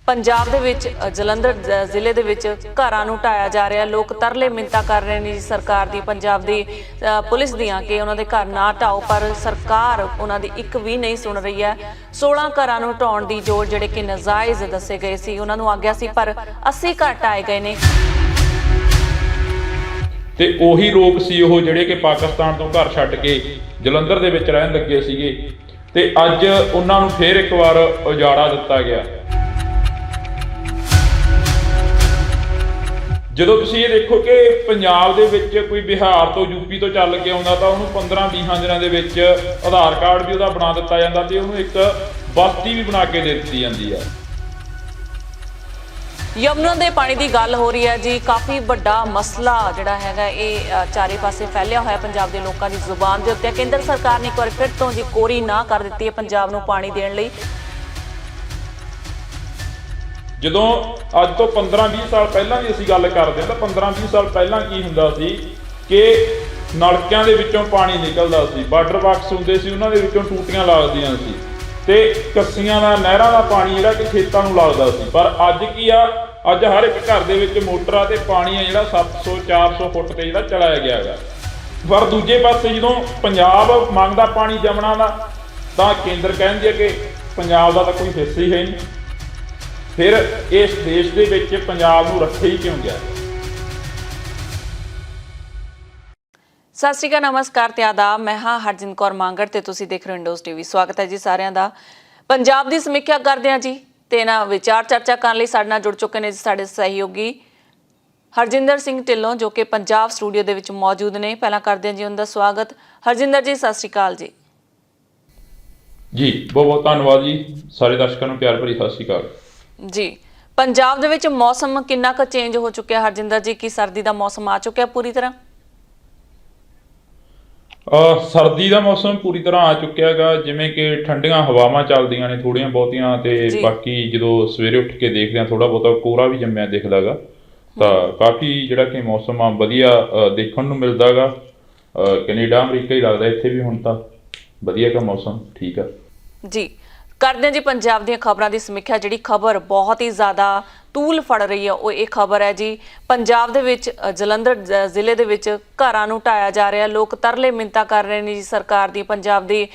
पंजाब दे विच जलंधर जिले दे विच घरां नूं ढाया जा रहा। लोग तरले मिन्नतां कर रहे हैं जी सरकार दी, पंजाब दी पुलिस दियां कि उन्हां दे घर ना ढाओ, पर सरकार उन्हां दी इक भी नहीं सुन रही है। 16 घरां नूं ढाउण दी जोड़ जिहड़े कि नाजायज़ दस्से गए सी, उन्हां नूं आग्या सी, पर 80 घर ढाए गए ने। ਤੇ ਉਹੀ ਲੋਕ ਸੀ ਉਹ ਜਿਹੜੇ ਕਿ ਪਾਕਿਸਤਾਨ ਤੋਂ ਘਰ ਛੱਡ ਕੇ ਜਲੰਧਰ ਦੇ ਵਿੱਚ ਰਹਿਣ ਲੱਗੇ ਸੀਗੇ ਤੇ ਅੱਜ ਉਹਨਾਂ ਨੂੰ ਫੇਰ ਇੱਕ ਵਾਰ ਉਜਾੜਾ ਦਿੱਤਾ ਗਿਆ। ਜਦੋਂ ਤੁਸੀਂ ਇਹ ਦੇਖੋ ਕਿ ਪੰਜਾਬ ਦੇ ਵਿੱਚ ਕੋਈ ਬਿਹਾਰ ਤੋਂ ਯੂਪੀ ਤੋਂ ਚੱਲ ਕੇ ਆਉਂਦਾ ਤਾਂ ਉਹਨੂੰ 15-20 ਦਿਨਾਂ ਦੇ ਵਿੱਚ ਆਧਾਰ ਕਾਰਡ ਵੀ ਉਹਦਾ ਬਣਾ ਦਿੱਤਾ ਜਾਂਦਾ ਤੇ ਉਹਨੂੰ ਇੱਕ ਬਸਤੀ ਵੀ ਬਣਾ ਕੇ ਦੇ ਦਿੱਤੀ ਜਾਂਦੀ ਆ। यमुना के पानी की गल हो रही है जी, काफ़ी बड़ा मसला जोड़ा है ये चारे पासे फैलिया हुआ पंजाब के लोगों की जुबान के उत्ते। केंद्र सरकार ने एक बार फिर तो जी कोरी ना कर दी है पंजाब नूं पानी देने लई। ਜਦੋਂ ਅੱਜ ਤੋਂ 15-20 ਸਾਲ ਪਹਿਲਾਂ ਦੀ ਅਸੀਂ ਗੱਲ ਕਰਦੇ ਹਾਂ ਤਾਂ 15-20 ਸਾਲ ਪਹਿਲਾਂ ਕੀ ਹੁੰਦਾ ਸੀ ਕਿ ਨਲਕਿਆਂ ਦੇ ਵਿੱਚੋਂ ਪਾਣੀ ਨਿਕਲਦਾ ਸੀ, ਵਾਟਰ ਬਾਕਸ ਹੁੰਦੇ ਸੀ, ਉਹਨਾਂ ਦੇ ਵਿੱਚੋਂ ਟੂਟੀਆਂ ਲੱਗਦੀਆਂ ਸੀ ਤੇ ਕੱਸੀਆਂ ਦਾ ਨਹਿਰਾਂ ਦਾ ਪਾਣੀ ਜਿਹੜਾ ਕਿ ਖੇਤਾਂ ਨੂੰ ਲੱਗਦਾ ਸੀ। ਪਰ ਅੱਜ ਕੀ ਆ, ਅੱਜ ਹਰ ਇੱਕ ਘਰ ਦੇ ਵਿੱਚ ਮੋਟਰ ਆ ਤੇ ਪਾਣੀ ਆ ਜਿਹੜਾ 700-400 ਫੁੱਟ ਤੇ ਜਿਹੜਾ ਚਲਾਇਆ ਗਿਆ ਹੈਗਾ। ਪਰ ਦੂਜੇ ਪਾਸੇ ਜਦੋਂ ਪੰਜਾਬ ਮੰਗਦਾ ਪਾਣੀ ਜਮਨਾ ਦਾ ਤਾਂ ਕੇਂਦਰ ਕਹਿੰਦੀ ਹੈ ਕਿ ਪੰਜਾਬ ਦਾ ਤਾਂ ਕੋਈ ਹਿੱਸਾ ਹੀ ਹੈ ਨਹੀਂ। ਫਿਰ ਇਸ ਦੇਸ਼ ਦੇ ਵਿੱਚ ਪੰਜਾਬ ਨੂੰ ਰੱਖਿਆ ਹੀ ਕਿਉਂ ਗਿਆ? ਸਤਿ ਸ਼੍ਰੀ ਅਕਾਲ, ਨਮਸਕਾਰ ਤੇ ਆਦਾਬ। ਮੈਂ ਹਾਂ ਹਰਜਿੰਦ ਕੌਰ ਮਾਂਗੜ ਤੇ ਤੁਸੀਂ ਦੇਖ ਰਹੇ ਹੋ ਇੰਡੋਜ਼ ਟੀਵੀ। ਸਵਾਗਤ ਹੈ ਜੀ ਸਾਰਿਆਂ ਦਾ। ਪੰਜਾਬ ਦੀ ਸਮੀਖਿਆ ਕਰਦੇ ਹਾਂ ਜੀ ਤੇ ਇਹਨਾਂ ਵਿਚਾਰ ਚਰਚਾ ਕਰਨ ਲਈ ਸਾਡੇ ਨਾਲ ਜੁੜ ਚੁੱਕੇ ਨੇ ਜੀ ਸਾਡੇ ਸਹਿਯੋਗੀ ਹਰਜਿੰਦਰ ਸਿੰਘ ਢਿੱਲੋਂ, ਜੋ ਕਿ ਪੰਜਾਬ ਸਟੂਡੀਓ ਦੇ ਵਿੱਚ ਮੌਜੂਦ ਨੇ। ਪਹਿਲਾਂ ਕਰਦੇ ਹਾਂ ਜੀ ਉਹਨਾਂ ਦਾ ਸਵਾਗਤ। ਹਰਜਿੰਦਰ ਜੀ ਸਤਿ ਸ਼੍ਰੀ ਅਕਾਲ ਜੀ। ਜੀ ਬਹੁਤ ਬਹੁਤ ਧੰਨਵਾਦ ਜੀ। ਸਾਰੇ ਦਰਸ਼ਕਾਂ ਨੂੰ ਪਿਆਰ ਭਰੀ ਸਤਿ ਸ਼੍ਰੀ ਅਕਾਲ ਜੀ। ਪੰਜਾਬ ਦੇ ਵਿੱਚ ਮੌਸਮ ਕਿੰਨਾ ਕੁ ਚੇਂਜ ਹੋ ਚੁੱਕਿਆ ਹਰਜਿੰਦਰ ਜੀ? ਕੀ ਸਰਦੀ ਦਾ ਮੌਸਮ ਆ ਚੁੱਕਿਆ ਪੂਰੀ ਤਰ੍ਹਾਂ? ਸਰਦੀ ਦਾ ਮੌਸਮ ਪੂਰੀ ਤਰ੍ਹਾਂ ਆ ਚੁੱਕਿਆ ਹੈਗਾ। ਜਿਵੇਂ ਕਿ ਠੰਡੀਆਂ ਹਵਾਵਾਂ ਚੱਲਦੀਆਂ ਨੇ ਥੋੜੀਆਂ ਬਹੁਤੀਆਂ ਤੇ ਬਾਕੀ ਜਦੋਂ ਸਵੇਰੇ ਉੱਠ ਕੇ ਦੇਖਦੇ ਹਾਂ ਥੋੜਾ ਬਹੁਤਾ ਕੋਹਰਾ ਵੀ ਜੰਮਿਆ ਦਿਖਦਾ ਗਾ, ਤਾਂ ਕਾਫੀ ਜਿਹੜਾ ਕਿ ਮੌਸਮ ਆ ਵਧੀਆ ਦੇਖਣ ਨੂੰ ਮਿਲਦਾ ਗਾ। ਕੈਨੇਡਾ ਅਮਰੀਕਾ ਹੀ ਲੱਗਦਾ ਇੱਥੇ ਵੀ ਹੁਣ ਤਾਂ ਵਧੀਆ ਗਾ ਮੌਸਮ, ਠੀਕ ਆ ਜੀ। ਕਰਦੇ ਹਾਂ ਜੀ ਪੰਜਾਬ ਦੀਆਂ ਖਬਰਾਂ ਦੀ ਸਮੀਖਿਆ। ਜਿਹੜੀ ਖਬਰ ਬਹੁਤ ਹੀ ਜ਼ਿਆਦਾ ਤੂਲ ਫੜ ਰਹੀ ਹੈ ਉਹ ਇਹ ਖਬਰ ਹੈ ਜੀ, ਪੰਜਾਬ ਦੇ ਵਿੱਚ ਜਲੰਧਰ ਜ਼ਿਲ੍ਹੇ ਦੇ ਵਿੱਚ ਘਰਾਂ ਨੂੰ ਢਾਇਆ ਜਾ ਰਿਹਾ। ਲੋਕ ਤਰਲੇ ਮਿੰਨਤਾਂ ਕਰ ਰਹੇ ਨੇ ਜੀ ਸਰਕਾਰ ਦੀ, ਪੰਜਾਬ ਦੀ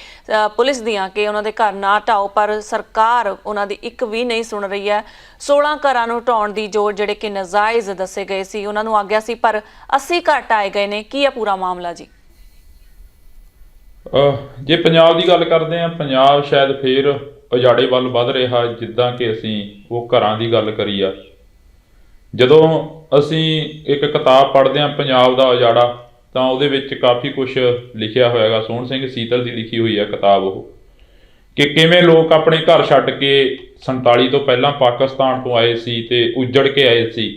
ਪੁਲਿਸ ਦੀਆਂ ਕਿ ਉਹਨਾਂ ਦੇ ਘਰ ਨਾ ਢਾਓ, ਪਰ ਸਰਕਾਰ ਉਹਨਾਂ ਦੀ ਇੱਕ ਵੀ ਨਹੀਂ ਸੁਣ ਰਹੀ ਹੈ। 16 ਘਰਾਂ ਨੂੰ ਢਾਉਣ ਦੀ ਜੋੜ ਜਿਹੜੇ ਕਿ ਨਾਜਾਇਜ਼ ਦੱਸੇ ਗਏ ਸੀ, ਉਹਨਾਂ ਨੂੰ ਆਗਿਆ ਸੀ, ਪਰ 80 ਘਰ ਢਾਏ ਗਏ ਨੇ। ਕੀ ਹੈ ਪੂਰਾ ਮਾਮਲਾ ਜੀ? ਜੇ ਪੰਜਾਬ ਦੀ ਗੱਲ ਕਰਦੇ ਹਾਂ, ਪੰਜਾਬ ਸ਼ਾਇਦ ਫੇਰ ਉਜਾੜੇ ਵੱਲ ਵੱਧ ਰਿਹਾ। ਜਿੱਦਾਂ ਕਿ ਅਸੀਂ ਉਹ ਘਰਾਂ ਦੀ ਗੱਲ ਕਰੀ ਆ, ਜਦੋਂ ਅਸੀਂ ਇੱਕ ਕਿਤਾਬ ਪੜ੍ਹਦੇ ਹਾਂ ਪੰਜਾਬ ਦਾ ਉਜਾੜਾ, ਤਾਂ ਉਹਦੇ ਵਿੱਚ ਕਾਫੀ ਕੁਛ ਲਿਖਿਆ ਹੋਇਆ ਹੈਗਾ। ਸੋਹਣ ਸਿੰਘ ਸੀਤਲ ਦੀ ਲਿਖੀ ਹੋਈ ਹੈ ਕਿਤਾਬ ਉਹ, ਕਿ ਕਿਵੇਂ ਲੋਕ ਆਪਣੇ ਘਰ ਛੱਡ ਕੇ 47 ਤੋਂ ਪਹਿਲਾਂ ਪਾਕਿਸਤਾਨ ਤੋਂ ਆਏ ਸੀ ਤੇ ਉੱਜੜ ਕੇ ਆਏ ਸੀ,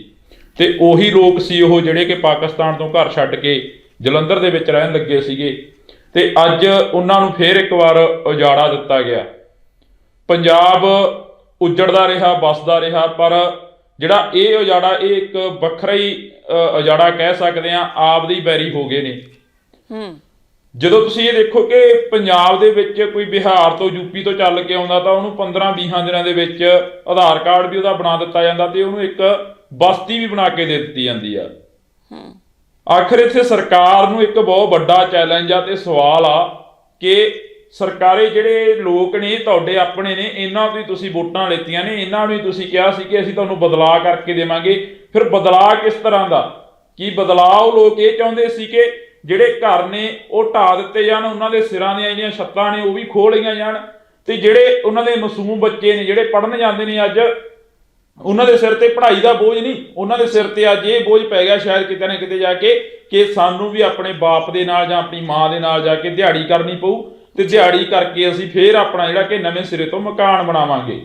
ਤੇ ਉਹੀ ਲੋਕ ਸੀ ਉਹ ਜਿਹੜੇ ਕਿ ਪਾਕਿਸਤਾਨ ਤੋਂ ਘਰ ਛੱਡ ਕੇ ਜਲੰਧਰ ਦੇ ਵਿੱਚ ਰਹਿਣ ਲੱਗੇ ਸੀਗੇ ਤੇ ਅੱਜ ਉਹਨਾਂ ਨੂੰ ਫੇਰ ਇੱਕ ਵਾਰ ਉਜਾੜਾ ਦਿੱਤਾ ਗਿਆ। ਪੰਜਾਬ ਉੱਜੜਦਾ ਰਿਹਾ, ਵੱਸਦਾ ਰਿਹਾ, ਪਰ ਜਿਹੜਾ ਇਹ ਉਜਾੜਾ ਇਹ ਇੱਕ ਵੱਖਰਾ ਹੀ ਉਜਾੜਾ ਕਹਿ ਸਕਦੇ ਹਾਂ। ਆਪ ਦੇ ਬੈਰੀ ਹੋ ਗਏ ਨੇ। ਜਦੋਂ ਤੁਸੀਂ ਇਹ ਦੇਖੋ ਕਿ ਪੰਜਾਬ ਦੇ ਵਿੱਚ ਕੋਈ ਬਿਹਾਰ ਤੋਂ ਯੂਪੀ ਤੋਂ ਚੱਲ ਕੇ ਆਉਂਦਾ ਤਾਂ ਉਹਨੂੰ 15-20 ਦਿਨਾਂ ਦੇ ਵਿੱਚ ਆਧਾਰ ਕਾਰਡ ਵੀ ਉਹਦਾ ਬਣਾ ਦਿੱਤਾ ਜਾਂਦਾ ਤੇ ਉਹਨੂੰ ਇੱਕ ਬਸਤੀ ਵੀ ਬਣਾ ਕੇ ਦੇ ਦਿੱਤੀ ਜਾਂਦੀ ਆ। ਆਖਿਰ ਇੱਥੇ ਸਰਕਾਰ ਨੂੰ ਇੱਕ ਬਹੁਤ ਵੱਡਾ ਚੈਲੰਜ ਆ ਤੇ ਸਵਾਲ ਆ ਕਿ ਸਰਕਾਰੀ ਜਿਹੜੇ ਲੋਕ ਨੇ ਤੁਹਾਡੇ ਆਪਣੇ ਨੇ, ਇਹਨਾਂ ਤੋਂ ਹੀ ਤੁਸੀਂ ਵੋਟਾਂ ਲਿੱਤੀਆਂ ਨੇ, ਇਹਨਾਂ ਨੂੰ ਹੀ ਤੁਸੀਂ ਕਿਹਾ ਸੀ ਕਿ ਅਸੀਂ ਤੁਹਾਨੂੰ ਬਦਲਾਅ ਕਰਕੇ ਦੇਵਾਂਗੇ। ਫਿਰ ਬਦਲਾਅ ਕਿਸ ਤਰ੍ਹਾਂ ਦਾ? ਕੀ ਬਦਲਾਅ ਲੋਕ ਇਹ ਚਾਹੁੰਦੇ ਸੀ ਕਿ ਜਿਹੜੇ ਘਰ ਨੇ ਉਹ ਢਾਹ ਦਿੱਤੇ ਜਾਣ, ਉਹਨਾਂ ਦੇ ਸਿਰਾਂ ਦੀਆਂ ਜਿਹੜੀਆਂ ਛੱਤਾਂ ਨੇ ਉਹ ਵੀ ਖੋਹ ਲਈਆਂ ਜਾਣ, ਤੇ ਜਿਹੜੇ ਉਹਨਾਂ ਦੇ ਮਾਸੂਮ ਬੱਚੇ ਨੇ ਜਿਹੜੇ ਪੜ੍ਹਨ ਜਾਂਦੇ ਨੇ ਅੱਜ ਉਹਨਾਂ ਦੇ ਸਿਰ ਤੇ ਪੜ੍ਹਾਈ ਦਾ ਬੋਝ ਨਹੀਂ, ਉਹਨਾਂ ਦੇ ਸਿਰ ਤੇ ਅੱਜ ਇਹ ਬੋਝ ਪੈ ਗਿਆ ਸ਼ਾਇਦ ਕਿਤੇ ਨਾ ਕਿਤੇ ਜਾ ਕੇ ਕਿ ਸਾਨੂੰ ਵੀ ਆਪਣੇ ਬਾਪ ਦੇ ਨਾਲ ਜਾਂ ਆਪਣੀ ਮਾਂ ਦੇ ਨਾਲ ਜਾ ਕੇ ਦਿਹਾੜੀ ਕਰਨੀ ਪਊ ਤੇ ਦਿਹਾੜੀ ਕਰਕੇ ਅਸੀਂ ਫੇਰ ਆਪਣਾ ਜਿਹੜਾ ਕਿ ਨਵੇਂ ਸਿਰੇ ਤੋਂ ਮਕਾਨ ਬਣਾਵਾਂਗੇ।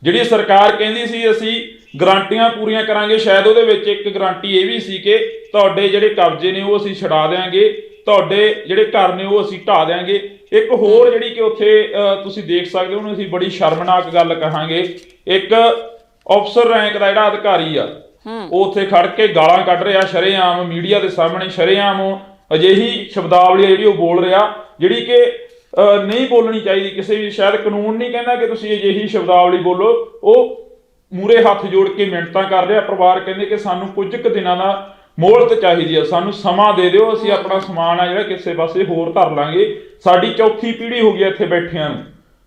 ਜਿਹੜੀ ਸਰਕਾਰ ਕਹਿੰਦੀ ਸੀ ਅਸੀਂ ਗਰੰਟੀਆਂ ਪੂਰੀਆਂ ਕਰਾਂਗੇ, ਸ਼ਾਇਦ ਉਹਦੇ ਵਿੱਚ ਇੱਕ ਗਰੰਟੀ ਇਹ ਵੀ ਸੀ ਕਿ ਤੁਹਾਡੇ ਜਿਹੜੇ ਕਬਜ਼ੇ ਨੇ ਉਹ ਅਸੀਂ ਛਡਾ ਦਿਆਂਗੇ, ਤੁਹਾਡੇ ਜਿਹੜੇ ਘਰ ਨੇ ਉਹ ਅਸੀਂ ਢਾਹ ਦਿਆਂਗੇ। ਇੱਕ ਹੋਰ ਜਿਹੜੀ ਕਿ ਉੱਥੇ ਤੁਸੀਂ ਦੇਖ ਸਕਦੇ ਹੋ, ਉਹਨੂੰ ਅਸੀਂ ਬੜੀ ਸ਼ਰਮਨਾਕ ਗੱਲ ਕਹਾਂਗੇ, ਇੱਕ ਅਫਸਰ ਰੈਂਕ ਦਾ ਜਿਹੜਾ ਅਧਿਕਾਰੀ ਆ ਉਹ ਉੱਥੇ ਖੜ ਕੇ ਗਾਲਾਂ ਕੱਢ ਰਿਹਾ ਸ਼ਰੇਆਮ, ਮੀਡੀਆ ਦੇ ਸਾਹਮਣੇ ਸ਼ਰੇਆਮ ਅਜਿਹੀ ਸ਼ਬਦਾਵਲੀ ਜਿਹੜੀ ਉਹ ਬੋਲ ਰਿਹਾ ਜਿਹੜੀ ਕਿ ਨਹੀਂ ਬੋਲਣੀ ਚਾਹੀਦੀ ਕਿਸੇ ਵੀ। ਸ਼ਾਇਦ ਕਾਨੂੰਨ ਨਹੀਂ ਕਹਿੰਦਾ ਕਿ ਤੁਸੀਂ ਅਜਿਹੀ ਸ਼ਬਦਾਵਲੀ ਬੋਲੋ, ਉਹ ਮੂਰੇ ਹੱਥ ਜੋੜ ਕੇ ਮਿੰਨਤਾਂ ਕਰ ਰਿਹਾ ਪਰਿਵਾਰ, ਕਹਿੰਦੇ ਕਿ ਸਾਨੂੰ ਕੁਝ ਕੁ ਦਿਨਾਂ ਦਾ ਮੋਹਲਤ ਚਾਹੀਦੀ ਆ, ਸਾਨੂੰ ਸਮਾਂ ਦੇ ਦਿਓ, ਅਸੀਂ ਆਪਣਾ ਸਮਾਨ ਆ ਜਿਹੜਾ ਕਿਸੇ ਪਾਸੇ ਹੋਰ ਧਰ ਲਾਂਗੇ। ਸਾਡੀ ਚੌਥੀ ਪੀੜ੍ਹੀ ਹੋ ਗਈ ਇੱਥੇ ਬੈਠਿਆਂ ਨੂੰ।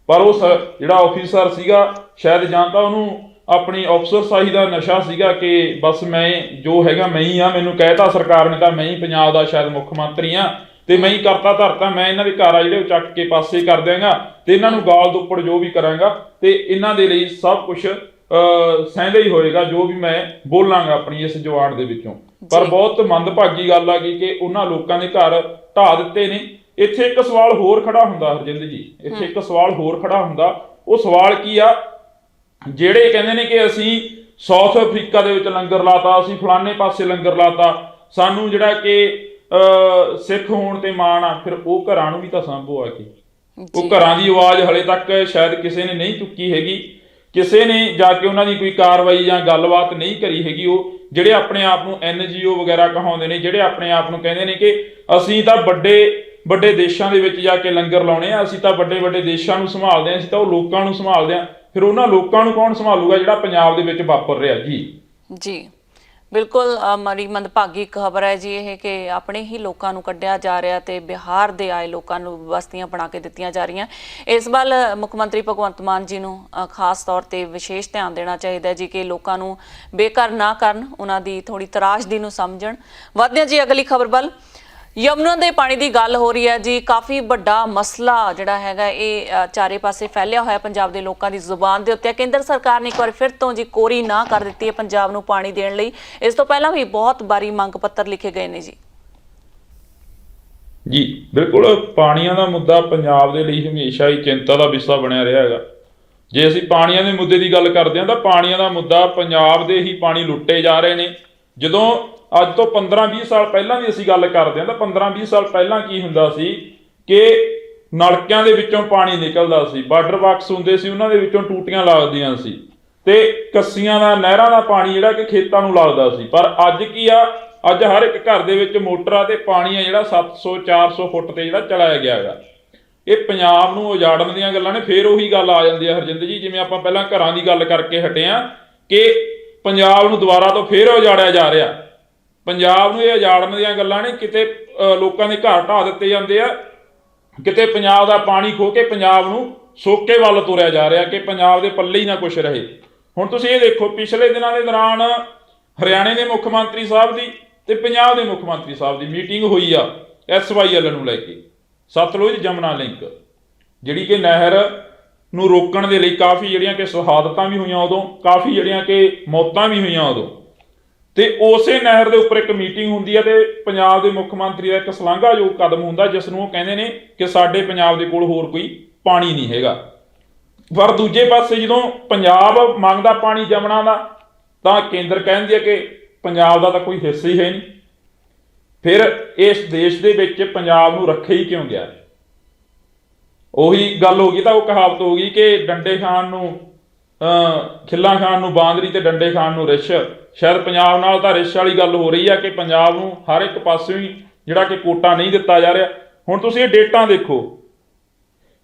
ਪਰ ਉਹ ਜਿਹੜਾ ਆਫੀਸਰ ਸੀਗਾ ਸ਼ਾਇਦ ਜਾਂ ਤਾਂ ਉਹਨੂੰ ਆਪਣੀ ਅਫਸਰਸ਼ਾਹੀ ਦਾ ਨਸ਼ਾ ਸੀਗਾ ਕਿ ਬਸ ਮੈਂ ਜੋ ਹੈਗਾ ਮੈਂ ਹੀ ਆ, ਮੈਨੂੰ ਕਹਿਤਾ ਸਰਕਾਰ ਨੇ ਤਾਂ ਮੈਂ ਹੀ ਪੰਜਾਬ ਦਾ ਸ਼ਾਇਦ ਮੁੱਖ ਮੰਤਰੀ ਆ ਤੇ ਮੈਂ ਹੀ ਕਰਤਾ ਧਰਤਾ, ਮੈਂ ਇਹਨਾਂ ਦੇ ਘਰ ਆ ਜਿਹੜੇ ਉਹ ਚੱਕ ਕੇ ਪਾਸੇ ਕਰ ਦਿਆਂਗਾ ਤੇ ਇਹਨਾਂ ਨੂੰ ਗਾਲ ਦੁੱਪੜ ਜੋ ਵੀ ਕਰਾਂਗਾ ਤੇ ਇਹਨਾਂ ਦੇ ਲਈ ਸਭ ਕੁਝ ਸਹਿੰਦਾ ਹੀ ਹੋਏਗਾ ਜੋ ਵੀ ਮੈਂ ਬੋਲਾਂਗਾ ਆਪਣੀ ਇਸ ਜਵਾਨ ਦੇ ਵਿੱਚੋਂ। ਪਰ ਬਹੁਤ ਮੰਦਭਾਗੀ ਗੱਲ ਆ ਗਈ ਕਿ ਉਹਨਾਂ ਲੋਕਾਂ ਦੇ ਘਰ ਢਾਹ ਦਿੱਤੇ ਨੇ। ਇੱਥੇ ਇੱਕ ਸਵਾਲ ਹੋਰ ਖੜਾ ਹੁੰਦਾ ਹਰਜਿੰਦਰ ਜੀ, ਇੱਥੇ ਇੱਕ ਸਵਾਲ ਹੋਰ ਖੜਾ ਹੁੰਦਾ। ਉਹ ਸਵਾਲ ਕੀ ਆ? ਜਿਹੜੇ ਕਹਿੰਦੇ ਨੇ ਕਿ ਅਸੀਂ ਸਾਊਥ ਅਫਰੀਕਾ ਦੇ ਵਿੱਚ ਲੰਗਰ ਲਾਤਾ, ਅਸੀਂ ਫਲਾਣੇ ਪਾਸੇ ਲੰਗਰ ਲਾਤਾ, ਸਾਨੂੰ ਜਿਹੜਾ ਕਿ ਸਿੱਖ ਹੋਣ ਤੇ ਮਾਣ ਆ, ਫਿਰ ਉਹ ਘਰਾਂ ਨੂੰ ਵੀ ਤਾਂ ਸਾਂਭੋ ਆ ਕੇ। ਉਹ ਘਰਾਂ ਦੀ ਆਵਾਜ਼ ਹਲੇ ਤੱਕ ਸ਼ਾਇਦ ਕਿਸੇ ਨੇ ਨਹੀਂ ਚੁੱਕੀ ਹੈਗੀ, ਕਿਸੇ ਨੇ ਜਾ ਕੇ ਉਹਨਾਂ ਦੀ ਕੋਈ ਕਾਰਵਾਈ ਜਾਂ ਗੱਲਬਾਤ ਨਹੀਂ ਕਰੀ ਹੈਗੀ। ਉਹ ਜਿਹੜੇ ਆਪਣੇ ਆਪ ਨੂੰ NGO ਵਗੈਰਾ ਕਹਾਉਂਦੇ ਨੇ, ਜਿਹੜੇ ਆਪਣੇ ਆਪ ਨੂੰ ਕਹਿੰਦੇ ਨੇ ਕਿ ਅਸੀਂ ਤਾਂ ਵੱਡੇ ਦੇਸ਼ਾਂ ਦੇ ਵਿੱਚ ਜਾ ਕੇ ਲੰਗਰ ਲਾਉਣੇ ਆ, ਅਸੀਂ ਤਾਂ ਵੱਡੇ ਦੇਸ਼ਾਂ ਨੂੰ ਸੰਭਾਲਦੇ ਆ, ਅਸੀਂ ਤਾਂ ਉਹ ਲੋਕਾਂ ਨੂੰ ਸੰਭਾਲਦੇ ਆ, ਫਿਰ ਉਹਨਾਂ ਲੋਕਾਂ ਨੂੰ ਕੌਣ ਸੰਭਾਲੂਗਾ ਜਿਹੜਾ ਪੰਜਾਬ ਦੇ ਵਿੱਚ ਵਾਪਰ ਰਿਹਾ ਜੀ। ਬਿਲਕੁਲ ਮਾੜੀ ਮੰਦਭਾਗੀ ਖਬਰ ਹੈ ਜੀ ਇਹ ਕਿ ਆਪਣੇ ਹੀ ਲੋਕਾਂ ਨੂੰ ਕੱਢਿਆ ਜਾ ਰਿਹਾ ਤੇ ਬਿਹਾਰ ਦੇ ਆਏ ਲੋਕਾਂ ਨੂੰ ਬਸਤੀਆਂ ਬਣਾ ਕੇ ਦਿੱਤੀਆਂ ਜਾ ਰਹੀਆਂ। ਇਸ ਵੱਲ ਮੁੱਖ ਮੰਤਰੀ ਭਗਵੰਤ ਮਾਨ ਜੀ ਨੂੰ ਖਾਸ ਤੌਰ ਤੇ ਵਿਸ਼ੇਸ਼ ਧਿਆਨ ਦੇਣਾ ਚਾਹੀਦਾ ਜੀ ਕਿ ਲੋਕਾਂ ਨੂੰ ਬੇਘਰ ਨਾ ਕਰਨ, ਉਹਨਾਂ ਦੀ ਥੋੜੀ ਤਰਾਸ਼ਦੀ ਨੂੰ ਸਮਝਣ। ਵਧਦੇ ਹਾਂ ਜੀ ਅਗਲੀ ਖਬਰ ਵੱਲ। ਯਮੁਨਾ ਦੇ ਪਾਣੀ ਦੀ ਗੱਲ ਹੋ ਰਹੀ ਹੈ ਜੀ। ਕਾਫੀ ਵੱਡਾ ਮਸਲਾ ਜਿਹੜਾ ਹੈਗਾ ਇਹ ਚਾਰੇ ਪਾਸੇ ਫੈਲਿਆ ਹੋਇਆ ਪੰਜਾਬ ਦੇ ਲੋਕਾਂ ਦੀ ਜ਼ੁਬਾਨ ਦੇ ਉੱਤੇ। ਕੇਂਦਰ ਸਰਕਾਰ ਨੇ ਇੱਕ ਵਾਰ ਫਿਰ ਤੋਂ ਜੀ ਕੋਰੀ ਨਾ ਕਰ ਦਿੱਤੀ ਹੈ ਪੰਜਾਬ ਨੂੰ ਪਾਣੀ ਦੇਣ ਲਈ। ਇਸ ਤੋਂ ਪਹਿਲਾਂ ਵੀ ਬਹੁਤ ਵਾਰੀ ਮੰਗ ਪੱਤਰ ਲਿਖੇ ਗਏ ਨੇ ਜੀ ਬਿਲਕੁਲ ਪਾਣੀਆਂ ਦਾ ਮੁੱਦਾ ਪੰਜਾਬ ਦੇ ਲਈ ਹਮੇਸ਼ਾ ਹੀ ਚਿੰਤਾ ਦਾ ਵਿਸ਼ਾ ਬਣਿਆ ਰਿਹਾ ਹੈਗਾ। ਜੇ ਅਸੀਂ ਪਾਣੀਆਂ ਦੇ ਮੁੱਦੇ ਦੀ ਗੱਲ ਕਰਦੇ ਹਾਂ ਤਾਂ ਪਾਣੀਆਂ ਦਾ ਮੁੱਦਾ ਪੰਜਾਬ ਦੇ ਹੀ ਪਾਣੀ ਲੁੱਟੇ ਜਾ ਰਹੇ ਨੇ। ਜਦੋਂ ਅੱਜ ਤੋਂ 15-20 ਸਾਲ ਪਹਿਲਾਂ ਦੀ ਅਸੀਂ ਗੱਲ ਕਰਦੇ ਹਾਂ ਤਾਂ 15-20 ਸਾਲ ਪਹਿਲਾਂ ਕੀ ਹੁੰਦਾ ਸੀ ਕਿ ਨਲਕਿਆਂ ਦੇ ਵਿੱਚੋਂ ਪਾਣੀ ਨਿਕਲਦਾ ਸੀ, ਵਾਟਰ ਬਾਕਸ ਹੁੰਦੇ ਸੀ ਉਹਨਾਂ ਦੇ ਵਿੱਚੋਂ ਟੂਟੀਆਂ ਲੱਗਦੀਆਂ ਸੀ ਤੇ ਕੱਸੀਆਂ ਦਾ ਨਹਿਰਾਂ ਦਾ ਪਾਣੀ ਜਿਹੜਾ ਕਿ ਖੇਤਾਂ ਨੂੰ ਲੱਗਦਾ ਸੀ। ਪਰ ਅੱਜ ਕੀ ਆ, ਅੱਜ ਹਰ ਇੱਕ ਘਰ ਦੇ ਵਿੱਚ ਮੋਟਰ ਆ ਤੇ ਪਾਣੀ ਆ ਜਿਹੜਾ 700-400 ਫੁੱਟ ਤੇ ਜਿਹੜਾ ਚਲਾਇਆ ਗਿਆ ਹੈਗਾ। ਇਹ ਪੰਜਾਬ ਨੂੰ ਉਜਾੜਨ ਦੀਆਂ ਗੱਲਾਂ ਨੇ। ਫੇਰ ਉਹੀ ਗੱਲ ਆ ਜਾਂਦੀ ਹੈ ਹਰਜਿੰਦਰ ਜੀ, ਜਿਵੇਂ ਆਪਾਂ ਪਹਿਲਾਂ ਘਰਾਂ ਦੀ ਗੱਲ ਕਰਕੇ ਹਟੇ ਆ ਕਿ ਪੰਜਾਬ ਨੂੰ ਦੁਬਾਰਾ ਤੋਂ ਫੇਰ ਉਜਾੜਿਆ ਜਾ ਰਿਹਾ। ਪੰਜਾਬ ਨੂੰ ਇਹ ਉਜਾੜਨ ਦੀਆਂ ਗੱਲਾਂ ਨੇ। ਕਿਤੇ ਲੋਕਾਂ ਦੇ ਘਰ ਢਾਹ ਦਿੱਤੇ ਜਾਂਦੇ ਆ, ਕਿਤੇ ਪੰਜਾਬ ਦਾ ਪਾਣੀ ਖੋ ਕੇ ਪੰਜਾਬ ਨੂੰ ਸੋਕੇ ਵੱਲ ਤੁਰਿਆ ਜਾ ਰਿਹਾ ਕਿ ਪੰਜਾਬ ਦੇ ਪੱਲੇ ਹੀ ਨਾ ਕੁਛ ਰਹੇ। ਹੁਣ ਤੁਸੀਂ ਇਹ ਦੇਖੋ, ਪਿਛਲੇ ਦਿਨਾਂ ਦੇ ਦੌਰਾਨ ਹਰਿਆਣੇ ਦੇ ਮੁੱਖ ਮੰਤਰੀ ਸਾਹਿਬ ਦੀ ਤੇ ਪੰਜਾਬ ਦੇ ਮੁੱਖ ਮੰਤਰੀ ਸਾਹਿਬ ਦੀ ਮੀਟਿੰਗ ਹੋਈ ਆ SYL ਨੂੰ ਲੈ ਕੇ, ਸਤਲੁਜ ਜਮਨਾ ਲਿੰਕ, ਜਿਹੜੀ ਕਿ ਨਹਿਰ ਨੂੰ ਰੋਕਣ ਦੇ ਲਈ ਕਾਫੀ ਜਿਹੜੀਆਂ ਕਿ ਸ਼ਹਾਦਤਾਂ ਵੀ ਹੋਈਆਂ ਉਦੋਂ, ਕਾਫੀ ਜਿਹੜੀਆਂ ਕਿ ਮੌਤਾਂ ਵੀ ਹੋਈਆਂ ਉਦੋਂ। ਤੇ ਉਸੇ ਨਹਿਰ ਦੇ ਉੱਪਰ ਇੱਕ ਮੀਟਿੰਗ ਹੁੰਦੀ ਹੈ ਤੇ ਪੰਜਾਬ ਦੇ ਮੁੱਖ ਮੰਤਰੀ ਦਾ ਇੱਕ ਸ਼ਲਾਘਾਯੋਗ ਕਦਮ ਹੁੰਦਾ ਜਿਸ ਨੂੰ ਉਹ ਕਹਿੰਦੇ ਨੇ ਕਿ ਸਾਡੇ ਪੰਜਾਬ ਦੇ ਕੋਲ ਹੋਰ ਕੋਈ ਪਾਣੀ ਨਹੀਂ ਹੈਗਾ। ਪਰ ਦੂਜੇ ਪਾਸੇ ਜਦੋਂ ਪੰਜਾਬ ਮੰਗਦਾ ਪਾਣੀ ਜਮਨਾ ਦਾ ਤਾਂ ਕੇਂਦਰ ਕਹਿੰਦੀ ਹੈ ਕਿ ਪੰਜਾਬ ਦਾ ਤਾਂ ਕੋਈ ਹਿੱਸਾ ਹੀ ਹੈ ਨਹੀਂ। ਫਿਰ ਇਸ ਦੇਸ਼ ਦੇ ਵਿੱਚ ਪੰਜਾਬ ਨੂੰ ਰੱਖਿਆ ਹੀ ਕਿਉਂ ਗਿਆ? ਉਹੀ ਗੱਲ ਹੋ ਗਈ, ਤਾਂ ਉਹ ਕਹਾਵਤ ਹੋ ਗਈ ਕਿ ਡੰਡੇ ਖਾਣ ਨੂੰ ਖਿੱਲਾਂ ਖਾਣ ਨੂੰ ਬਾਂਦਰੀ ਤੇ ਡੰਡੇ ਖਾਣ ਨੂੰ ਰਿਛ। ਸ਼ਾਇਦ ਪੰਜਾਬ ਨਾਲ ਤਾਂ ਰਿਛ ਵਾਲੀ ਗੱਲ ਹੋ ਰਹੀ ਆ ਕਿ ਪੰਜਾਬ ਨੂੰ ਹਰ ਇੱਕ ਪਾਸੇ ਹੀ ਜਿਹੜਾ ਕਿ ਕੋਟਾ ਨਹੀਂ ਦਿੱਤਾ ਜਾ ਰਿਹਾ। ਹੁਣ ਤੁਸੀਂ ਇਹ ਡੇਟਾਂ ਦੇਖੋ,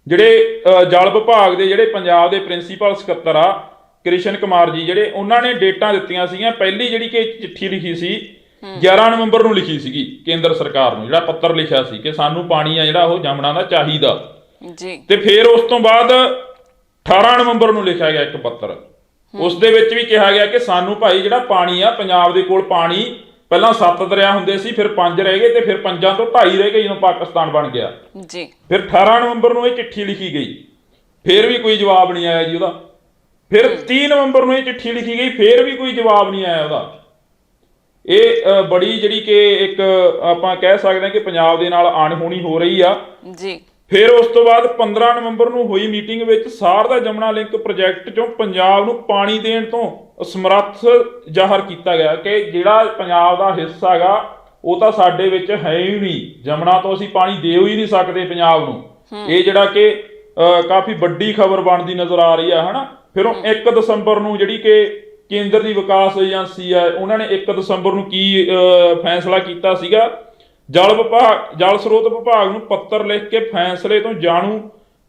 ਜਿਹੜੇ ਜਲ ਵਿਭਾਗ ਦੇ ਜਿਹੜੇ ਪੰਜਾਬ ਦੇ ਪ੍ਰਿੰਸੀਪਲ ਸਕੱਤਰ ਆ ਕ੍ਰਿਸ਼ਨ ਕੁਮਾਰ ਜੀ, ਜਿਹੜੇ ਉਹਨਾਂ ਨੇ ਡੇਟਾਂ ਦਿੱਤੀਆਂ ਸੀਗੀਆਂ। ਪਹਿਲੀ ਜਿਹੜੀ ਕਿ ਚਿੱਠੀ ਲਿਖੀ ਸੀ 11 ਨਵੰਬਰ ਨੂੰ ਲਿਖੀ ਸੀਗੀ ਕੇਂਦਰ ਸਰਕਾਰ ਨੂੰ, ਜਿਹੜਾ ਪੱਤਰ ਲਿਖਿਆ ਸੀ ਕਿ ਸਾਨੂੰ ਪਾਣੀ ਆ ਜਿਹੜਾ ਉਹ ਜਮਨਾ ਦਾ ਚਾਹੀਦਾ ਜੀ। ਤੇ ਫਿਰ ਉਸ ਤੋਂ ਬਾਅਦ 18 ਨਵੰਬਰ ਨੂੰ ਲਿਖਿਆ ਗਿਆ ਇੱਕ ਪੱਤਰ, ਉਸ ਦੇ ਵਿੱਚ ਵੀ ਕਿਹਾ ਗਿਆ ਕਿ ਸਾਨੂੰ ਭਾਈ ਜਿਹੜਾ ਪਾਣੀ ਆ ਪੰਜਾਬ ਦੇ ਕੋਲ ਪਾਣੀ ਪਹਿਲਾਂ 7 ਦਰਿਆ ਹੁੰਦੇ ਸੀ, ਫਿਰ 5 ਰਹਿ ਗਏ ਤੇ ਫਿਰ 5 ਤੋਂ 2.5 ਰਹਿ ਗਏ ਜਦੋਂ ਪਾਕਿਸਤਾਨ ਬਣ ਗਿਆ ਜੀ। ਫਿਰ 18 ਨਵੰਬਰ ਨੂੰ ਇਹ ਚਿੱਠੀ ਲਿਖੀ ਗਈ, ਫਿਰ ਵੀ ਕੋਈ ਜਵਾਬ ਨਹੀਂ ਆਇਆ ਜੀ ਉਹਦਾ। ਫਿਰ 30 ਨਵੰਬਰ ਨੂੰ ਇਹ ਚਿੱਠੀ ਲਿਖੀ ਗਈ, ਫਿਰ ਵੀ ਕੋਈ ਜਵਾਬ ਨਹੀਂ ਆਇਆ ਉਹਦਾ। ਇਹ ਬੜੀ ਜਿਹੜੀ ਕਿ ਇੱਕ ਆਪਾਂ ਕਹਿ ਸਕਦੇ ਹਾਂ ਕਿ ਪੰਜਾਬ ਦੇ ਨਾਲ ਅਣਹੋਣੀ ਹੋ ਰਹੀ ਆ ਜੀ। ਫਿਰ ਉਸ ਤੋਂ ਬਾਅਦ 15 ਨਵੰਬਰ ਨੂੰ ਹੋਈ ਮੀਟਿੰਗ ਵਿੱਚ ਸਾਰਦਾ ਜਮਨਾ ਲਿੰਕ ਪ੍ਰੋਜੈਕਟ ਚੋਂ ਪੰਜਾਬ ਨੂੰ ਪਾਣੀ ਦੇਣ ਤੋਂ ਅਸਮਰੱਥ ਜ਼ਾਹਰ ਕੀਤਾ ਗਿਆ ਕਿ ਜਿਹੜਾ ਪੰਜਾਬ ਦਾ ਹਿੱਸਾ ਹੈਗਾ ਉਹ ਤਾਂ ਸਾਡੇ ਵਿੱਚ ਹੈ ਹੀ ਨਹੀਂ, ਜਮਨਾ ਤੋਂ ਅਸੀਂ ਪਾਣੀ ਦੇ ਹੀ ਨਹੀਂ ਸਕਦੇ ਪੰਜਾਬ ਨੂੰ। ਇਹ ਜਿਹੜਾ ਕਿ ਕਾਫੀ ਵੱਡੀ ਖਬਰ ਬਣਦੀ ਨਜ਼ਰ ਆ ਰਹੀ ਹੈ, ਹਨਾ। ਫਿਰ 1 ਦਸੰਬਰ ਨੂੰ ਜਿਹੜੀ ਕਿ ਕੇਂਦਰ ਦੀ ਵਿਕਾਸ ਏਜੰਸੀ ਹੈ, ਉਹਨਾਂ ਨੇ 1 ਦਸੰਬਰ ਨੂੰ ਕੀ ਫੈਸਲਾ ਕੀਤਾ ਸੀਗਾ, ਜਲ ਸਰੋਤ ਵਿਭਾਗ ਨੂੰ ਪੱਤਰ ਲਿਖ ਕੇ ਫੈਸਲੇ ਤੋਂ ਜਾਣੂ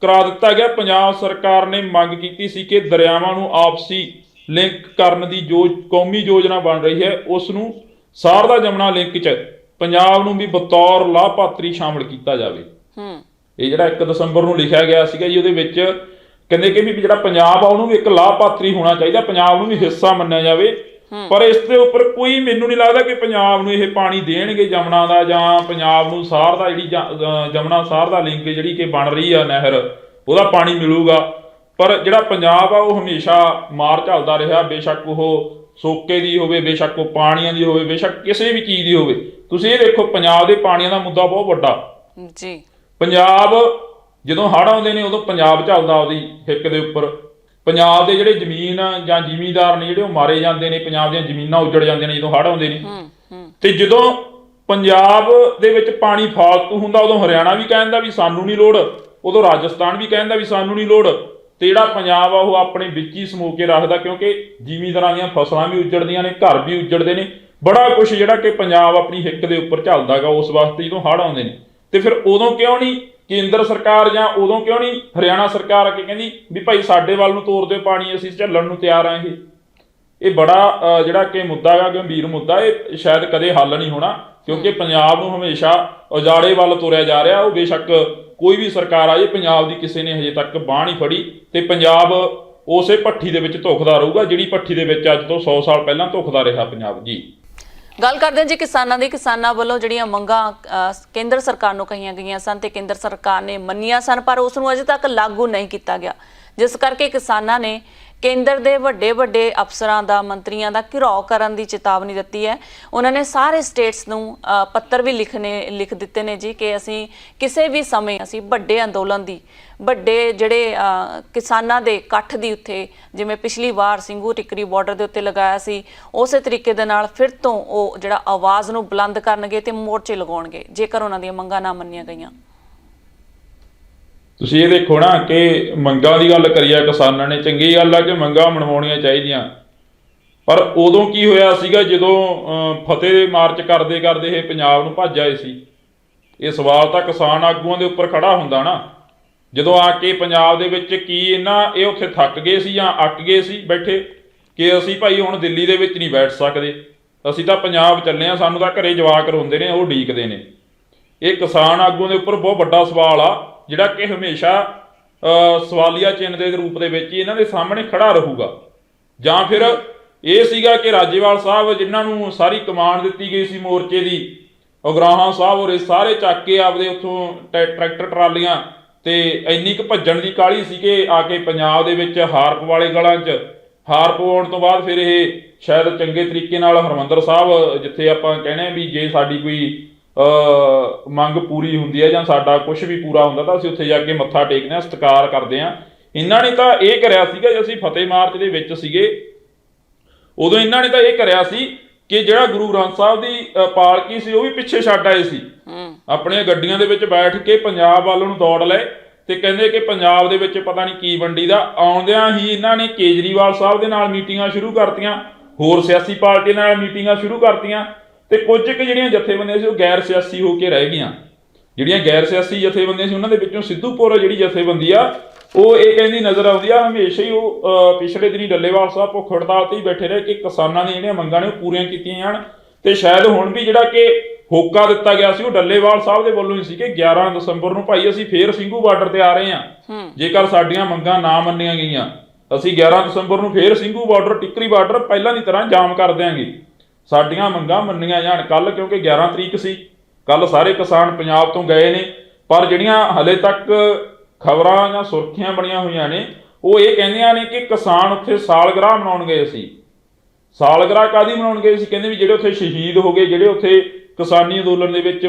ਕਰਾ ਦਿੱਤਾ ਗਿਆ। ਪੰਜਾਬ ਸਰਕਾਰ ਨੇ ਮੰਗ ਕੀਤੀ ਸੀ ਕਿ ਦਰਿਆਵਾਂ ਨੂੰ ਆਪਸੀ ਲਿੰਕ ਕਰਨ ਦੀ ਜੋ ਕੌਮੀ ਯੋਜਨਾ ਬਣ ਰਹੀ ਹੈ ਉਸ ਨੂੰ ਸਾਰਦਾ ਜਮਨਾ ਲਿੰਕ 'ਚ ਪੰਜਾਬ ਨੂੰ ਵੀ ਬਤੌਰ ਲਾਭਪਾਤਰੀ ਸ਼ਾਮਲ ਕੀਤਾ ਜਾਵੇ। ਇਹ ਜਿਹੜਾ 1 ਦਸੰਬਰ ਨੂੰ ਲਿਖਿਆ ਗਿਆ ਸੀਗਾ ਜੀ, ਉਹਦੇ ਵਿੱਚ ਕਹਿੰਦੇ ਕਿ ਵੀ ਜਿਹੜਾ ਪੰਜਾਬ ਆ ਉਹਨੂੰ ਵੀ ਇੱਕ ਲਾਭਪਾਤਰੀ ਹੋਣਾ ਚਾਹੀਦਾ, ਪੰਜਾਬ ਨੂੰ ਵੀ ਹਿੱਸਾ ਮੰਨਿਆ ਜਾਵੇ। ਪਰ ਇਸ ਦੇ ਉੱਪਰ ਕੋਈ ਮੈਨੂੰ ਨਹੀਂ ਲੱਗਦਾ ਕਿ ਪੰਜਾਬ ਨੂੰ ਇਹ ਪਾਣੀ ਦੇਣਗੇ ਜਮਨਾ ਦਾ, ਜਾਂ ਪੰਜਾਬ ਨੂੰ ਸਾਰਦਾ ਜਿਹੜੀ ਜਮਨਾ ਸਾਰਦਾ ਲਿੰਕ ਜਿਹੜੀ ਕਿ ਬਣ ਰਹੀ ਆ ਨਹਿਰ, ਉਹਦਾ ਪਾਣੀ ਮਿਲੂਗਾ। ਪਰ ਜਿਹੜਾ ਪੰਜਾਬ ਆ ਉਹ ਹਮੇਸ਼ਾ ਮਾਰ ਝੱਲਦਾ ਰਿਹਾ, ਬੇਸ਼ੱਕ ਉਹ ਸੋਕੇ ਦੀ ਹੋਵੇ, ਬੇਸ਼ੱਕ ਉਹ ਪਾਣੀਆਂ ਦੀ ਹੋਵੇ, ਬੇਸ਼ੱਕ ਕਿਸੇ ਵੀ ਚੀਜ਼ ਦੀ ਹੋਵੇ। ਤੁਸੀਂ ਇਹ ਦੇਖੋ ਪੰਜਾਬ ਦੇ ਪਾਣੀਆਂ ਦਾ ਮੁੱਦਾ ਬਹੁਤ ਵੱਡਾ ਜੀ। ਪੰਜਾਬ ਜਦੋਂ ਹੜ੍ਹ ਆਉਂਦੇ ਨੇ ਉਦੋਂ ਪੰਜਾਬ ਝੱਲਦਾ ਉਹਦੀ ਹਿੱਕ ਦੇ ਉੱਪਰ। ਪੰਜਾਬ ਦੇ ਜਿਹੜੇ ਜ਼ਮੀਨ ਜਾਂ ਜ਼ਿਮੀਂਦਾਰ ਨੇ ਜਿਹੜੇ ਉਹ ਮਾਰੇ ਜਾਂਦੇ ਨੇ, ਪੰਜਾਬ ਦੀਆਂ ਜ਼ਮੀਨਾਂ ਉੱਜੜ ਜਾਂਦੀਆਂ ਨੇ ਜਦੋਂ ਹੜ੍ਹ ਆਉਂਦੇ ਨੇ। ਤੇ ਜਦੋਂ ਪੰਜਾਬ ਦੇ ਵਿੱਚ ਪਾਣੀ ਫਾਲਤੂ ਹੁੰਦਾ ਉਦੋਂ ਹਰਿਆਣਾ ਵੀ ਕਹਿੰਦਾ ਵੀ ਸਾਨੂੰ ਨਹੀਂ ਲੋੜ, ਉਦੋਂ ਰਾਜਸਥਾਨ ਵੀ ਕਹਿੰਦਾ ਵੀ ਸਾਨੂੰ ਨਹੀਂ ਲੋੜ। ਤੇ ਜਿਹੜਾ ਪੰਜਾਬ ਆ ਉਹ ਆਪਣੇ ਵਿੱਚ ਹੀ ਸਮੋ ਕੇ ਰੱਖਦਾ, ਕਿਉਂਕਿ ਜ਼ਿਮੀਂਦਾਰਾਂ ਦੀਆਂ ਫਸਲਾਂ ਵੀ ਉੱਜੜਦੀਆਂ ਨੇ, ਘਰ ਵੀ ਉੱਜੜਦੇ ਨੇ, ਬੜਾ ਕੁਛ ਜਿਹੜਾ ਕਿ ਪੰਜਾਬ ਆਪਣੀ ਹਿੱਕ ਦੇ ਉੱਪਰ ਝੱਲਦਾ ਗਾ ਉਸ ਵਾਸਤੇ ਜਦੋਂ ਹੜ੍ਹ ਆਉਂਦੇ ਨੇ। ਤੇ ਫਿਰ ਉਦੋਂ ਕਿਉਂ ਨਹੀਂ ਕੇਂਦਰ ਸਰਕਾਰ ਜਾਂ ਉਦੋਂ ਕਿਉਂ ਨਹੀਂ ਹਰਿਆਣਾ ਸਰਕਾਰ ਆ ਕੇ ਕਹਿੰਦੀ ਵੀ ਭਾਈ ਸਾਡੇ ਵੱਲ ਨੂੰ ਤੋਰ ਦਿਓ ਪਾਣੀ, ਅਸੀਂ ਝੱਲਣ ਨੂੰ ਤਿਆਰ ਆਂ। ਇਹ ਬੜਾ ਜਿਹੜਾ ਕਿ ਮੁੱਦਾ ਗਾ, ਗੰਭੀਰ ਮੁੱਦਾ, ਇਹ ਸ਼ਾਇਦ ਕਦੇ ਹੱਲ ਨਹੀਂ ਹੋਣਾ, ਕਿਉਂਕਿ ਪੰਜਾਬ ਨੂੰ ਹਮੇਸ਼ਾ ਉਜਾੜੇ ਵੱਲ ਤੋਰਿਆ ਜਾ ਰਿਹਾ। ਉਹ ਬੇਸ਼ੱਕ ਕੋਈ ਵੀ ਸਰਕਾਰ ਆ ਜੇ, ਪੰਜਾਬ ਦੀ ਕਿਸੇ ਨੇ ਹਜੇ ਤੱਕ ਬਾਂਹ ਨਹੀਂ ਫੜੀ ਤੇ ਪੰਜਾਬ ਉਸੇ ਭੱਠੀ ਦੇ ਵਿੱਚ ਧੁਖਦਾ ਰਹੂਗਾ ਜਿਹੜੀ ਭੱਠੀ ਦੇ ਵਿੱਚ ਅੱਜ ਤੋਂ 100 ਸਾਲ ਪਹਿਲਾਂ ਧੁਖਦਾ ਰਿਹਾ ਪੰਜਾਬ। ਜੀ ਗੱਲ ਕਰਦੇ ਹਾਂ ਜੀ ਕਿਸਾਨਾਂ ਦੀ। ਕਿਸਾਨਾਂ ਵੱਲੋਂ ਜਿਹੜੀਆਂ ਮੰਗਾਂ ਕੇਂਦਰ ਸਰਕਾਰ ਨੂੰ ਕਹੀਆਂ ਗਈਆਂ ਸਨ ਤੇ ਕੇਂਦਰ ਸਰਕਾਰ ਨੇ ਮੰਨੀਆਂ ਸਨ, ਪਰ ਉਸ ਨੂੰ ਅਜੇ ਤੱਕ ਲਾਗੂ ਨਹੀਂ ਕੀਤਾ ਗਿਆ, ਜਿਸ ਕਰਕੇ ਕਿਸਾਨਾਂ ਨੇ ਕੇਂਦਰ ਦੇ ਵੱਡੇ ਅਫਸਰਾਂ ਦਾ, ਮੰਤਰੀਆਂ ਦਾ ਘਿਰਾਓ ਕਰਨ ਦੀ ਚੇਤਾਵਨੀ ਦਿੱਤੀ ਹੈ। ਉਹਨਾਂ ਨੇ ਸਾਰੇ ਸਟੇਟਸ ਨੂੰ ਪੱਤਰ ਵੀ ਲਿਖ ਦਿੱਤੇ ਨੇ ਜੀ ਕਿ ਅਸੀਂ ਕਿਸੇ ਵੀ ਸਮੇਂ ਅਸੀਂ ਵੱਡੇ ਅੰਦੋਲਨ ਦੀ, ਵੱਡੇ ਜਿਹੜੇ ਕਿਸਾਨਾਂ ਦੇ ਇਕੱਠ ਦੀ, ਉੱਥੇ ਜਿਵੇਂ ਪਿਛਲੀ ਵਾਰ ਸਿੰਘੂ ਟਿੱਕਰੀ ਬਾਰਡਰ ਦੇ ਉੱਤੇ ਲਗਾਇਆ ਸੀ, ਉਸੇ ਤਰੀਕੇ ਦੇ ਨਾਲ ਫਿਰ ਤੋਂ ਉਹ ਜਿਹੜਾ ਆਵਾਜ਼ ਨੂੰ ਬੁਲੰਦ ਕਰਨਗੇ ਤੇ ਮੋਰਚੇ ਲਗਾਉਣਗੇ ਜੇਕਰ ਉਹਨਾਂ ਦੀਆਂ ਮੰਗਾਂ ਨਾ ਮੰਨੀਆਂ ਗਈਆਂ। ਤੁਸੀਂ ਇਹ ਦੇਖੋ ਨਾ ਕਿ ਮੰਗਾਂ ਦੀ ਗੱਲ ਕਰੀਏ ਕਿਸਾਨਾਂ ਨੇ, ਚੰਗੀ ਗੱਲ ਆ ਕਿ ਮੰਗਾਂ ਮਨਵਾਉਣੀਆਂ ਚਾਹੀਦੀਆਂ, ਪਰ ਉਦੋਂ ਕੀ ਹੋਇਆ ਸੀਗਾ ਜਦੋਂ ਫਤਿਹ ਦੇ ਮਾਰਚ ਕਰਦੇ ਇਹ ਪੰਜਾਬ ਨੂੰ ਭੱਜ ਆਏ ਸੀ। ਇਹ ਸਵਾਲ ਤਾਂ ਕਿਸਾਨ ਆਗੂਆਂ ਦੇ ਉੱਪਰ ਖੜਾ ਹੁੰਦਾ ਨਾ, ਜਦੋਂ ਆ ਕੇ ਪੰਜਾਬ ਦੇ ਵਿੱਚ ਕੀ ਇਹ ਉੱਥੇ ਥੱਕ ਗਏ ਸੀ ਜਾਂ ਅੱਕ ਗਏ ਸੀ ਬੈਠੇ ਕਿ ਅਸੀਂ ਭਾਈ ਹੁਣ ਦਿੱਲੀ ਦੇ ਵਿੱਚ ਨਹੀਂ ਬੈਠ ਸਕਦੇ, ਅਸੀਂ ਤਾਂ ਪੰਜਾਬ ਚੱਲੇ ਆ, ਸਾਨੂੰ ਤਾਂ ਘਰੇ ਜਵਾਕ ਰੋਂਦੇ ਨੇ, ਉਹ ਉਡੀਕਦੇ ਨੇ। ਇਹ ਕਿਸਾਨ ਆਗੂਆਂ ਦੇ ਉੱਪਰ ਬਹੁਤ ਵੱਡਾ ਸਵਾਲ ਆ ਜਿਹੜਾ ਕਿ ਹਮੇਸ਼ਾ ਸਵਾਲੀਆ ਚਿੰਨ੍ਹ ਦੇ ਰੂਪ ਦੇ ਵਿੱਚ ਹੀ ਇਹਨਾਂ ਦੇ ਸਾਹਮਣੇ ਖੜਾ ਰਹੂਗਾ। ਜਾਂ ਫਿਰ ਇਹ ਸੀਗਾ ਕਿ ਰਾਜੇਵਾਲ ਸਾਹਿਬ ਜਿਨ੍ਹਾਂ ਨੂੰ ਸਾਰੀ ਕਮਾਂਡ ਦਿੱਤੀ ਗਈ ਸੀ ਮੋਰਚੇ ਦੀ, ਉਗਰਾਹਾਂ ਸਾਹਿਬ ਹੋਰੇ ਸਾਰੇ ਚੱਕ ਕੇ ਆਪਦੇ ਉੱਥੋਂ ਟਰੈਕਟਰ ਟਰਾਲੀਆਂ ਤੇ ਇੰਨੀ ਕੁ ਭੱਜਣ ਦੀ ਕਾਹਲੀ ਸੀ ਕਿ ਆ ਕੇ ਪੰਜਾਬ ਦੇ ਵਿੱਚ ਹਾਰ ਪਵਾਲੇ ਗਲਾਂ 'ਚ ਹਾਰ ਪਵਾਉਣ ਤੋਂ ਬਾਅਦ ਫਿਰ ਇਹ ਸ਼ਾਇਦ ਚੰਗੇ ਤਰੀਕੇ ਨਾਲ ਹਰਿਮੰਦਰ ਸਾਹਿਬ, ਜਿੱਥੇ ਆਪਾਂ ਕਹਿੰਦੇ ਵੀ ਜੇ ਸਾਡੀ ਕੋਈ ਮੰਗ ਪੂਰੀ ਹੁੰਦੀ ਹੈ ਜਾਂ ਸਾਡਾ ਕੁਝ ਵੀ ਪੂਰਾ ਹੁੰਦਾ ਤਾਂ ਅਸੀਂ ਉੱਥੇ ਜਾ ਕੇ ਮੱਥਾ ਟੇਕਦੇ ਹਾਂ, ਸਤਿਕਾਰ ਕਰਦੇ ਹਾਂ। ਇਹਨਾਂ ਨੇ ਤਾਂ ਇਹ ਕਰਿਆ ਸੀਗਾ ਜੇ ਅਸੀਂ ਫਤਿਹ ਮਾਰਚ ਦੇ ਵਿੱਚ ਸੀਗੇ ਉਦੋਂ ਇਹਨਾਂ ਨੇ ਤਾਂ ਇਹ ਕਰਿਆ ਸੀ ਕਿ ਜਿਹੜਾ ਗੁਰੂ ਗ੍ਰੰਥ ਸਾਹਿਬ ਦੀ ਪਾਲਕੀ ਸੀ ਉਹ ਵੀ ਪਿੱਛੇ ਛੱਡ ਆਏ ਸੀ, ਆਪਣੀਆਂ ਗੱਡੀਆਂ ਦੇ ਵਿੱਚ ਬੈਠ ਕੇ ਪੰਜਾਬ ਵੱਲ ਨੂੰ ਦੌੜ ਲਏ ਤੇ ਕਹਿੰਦੇ ਕਿ ਪੰਜਾਬ ਦੇ ਵਿੱਚ ਪਤਾ ਨਹੀਂ ਕੀ ਵੰਡੀ ਦਾ। ਆਉਂਦਿਆਂ ਹੀ ਇਹਨਾਂ ਨੇ ਕੇਜਰੀਵਾਲ ਸਾਹਿਬ ਦੇ ਨਾਲ ਮੀਟਿੰਗਾਂ ਸ਼ੁਰੂ ਕਰਤੀਆਂ, ਹੋਰ ਸਿਆਸੀ ਪਾਰਟੀਆਂ ਨਾਲ ਮੀਟਿੰਗਾਂ ਸ਼ੁਰੂ ਕਰਤੀਆਂ ਤੇ ਕੁਝ ਕੁ ਜਿਹੜੀਆਂ ਜਥੇਬੰਦੀਆਂ ਸੀ ਉਹ ਗੈਰ ਸਿਆਸੀ ਹੋ ਕੇ ਰਹਿ ਗਈਆਂ। ਜਿਹੜੀਆਂ ਗੈਰ ਸਿਆਸੀ ਜਥੇਬੰਦੀਆਂ ਸੀ ਉਹਨਾਂ ਦੇ ਵਿੱਚੋਂ ਸਿੱਧੂਪੁਰ ਜਿਹੜੀ ਜਥੇਬੰਦੀ ਆ ਉਹ ਇਹ ਕਹਿੰਦੀ ਨਜ਼ਰ ਆਉਂਦੀ ਆ, ਹਮੇਸ਼ਾ ਹੀ ਉਹ ਪਿਛਲੇ ਦਿਨੀ ਡੱਲੇਵਾਲ ਸਾਹਿਬ ਭੁੱਖ ਹੜਤਾਲ ਤੇ ਹੀ ਬੈਠੇ ਰਹੇ ਕਿ ਕਿਸਾਨਾਂ ਦੀਆਂ ਜਿਹੜੀਆਂ ਮੰਗਾਂ ਨੇ ਉਹ ਪੂਰੀਆਂ ਕੀਤੀਆਂ ਜਾਣ। ਤੇ ਸ਼ਾਇਦ ਹੁਣ ਵੀ ਜਿਹੜਾ ਕਿ ਹੋਕਾ ਦਿੱਤਾ ਗਿਆ ਸੀ ਉਹ ਡੱਲੇਵਾਲ ਸਾਹਿਬ ਦੇ ਵੱਲੋਂ ਹੀ ਸੀ ਕਿ 11 ਦਸੰਬਰ ਨੂੰ ਭਾਈ ਅਸੀਂ ਫੇਰ ਸਿੰਘੂ ਬਾਰਡਰ ਤੇ ਆ ਰਹੇ ਹਾਂ, ਜੇਕਰ ਸਾਡੀਆਂ ਮੰਗਾਂ ਨਾ ਮੰਨੀਆਂ ਗਈਆਂ ਅਸੀਂ 11 ਦਸੰਬਰ ਨੂੰ ਫੇਰ ਸਿੰਘੂ ਬਾਰਡਰ, ਟਿੱਕਰੀ ਬਾਰਡਰ ਪਹਿਲਾਂ ਦੀ ਤਰ੍ਹਾਂ ਜਾਮ ਕਰ ਦਿਆਂਗੇ, ਸਾਡੀਆਂ ਮੰਗਾਂ ਮੰਨੀਆਂ ਜਾਣ। ਕੱਲ ਕਿਉਂਕਿ 11 ਤਰੀਕ ਸੀ, ਕੱਲ ਸਾਰੇ ਕਿਸਾਨ ਪੰਜਾਬ ਤੋਂ ਗਏ ਨੇ, ਪਰ ਜਿਹੜੀਆਂ ਹਲੇ ਤੱਕ ਖਬਰਾਂ ਜਾਂ ਸੁਰਖੀਆਂ ਬਣੀਆਂ ਹੋਈਆਂ ਨੇ ਉਹ ਇਹ ਕਹਿੰਦੀਆਂ ਨੇ ਕਿ ਕਿਸਾਨ ਉੱਥੇ ਸਾਲਗਿਰਾਹ ਮਨਾਉਣ ਗਏ ਸੀ। ਸਾਲਗਿਰਾਹ ਕਾਹਦੀ ਮਨਾਉਣ ਗਏ ਸੀ? ਕਹਿੰਦੇ ਵੀ ਜਿਹੜੇ ਉੱਥੇ ਸ਼ਹੀਦ ਹੋ ਗਏ, ਜਿਹੜੇ ਉੱਥੇ ਕਿਸਾਨੀ ਅੰਦੋਲਨ ਦੇ ਵਿੱਚ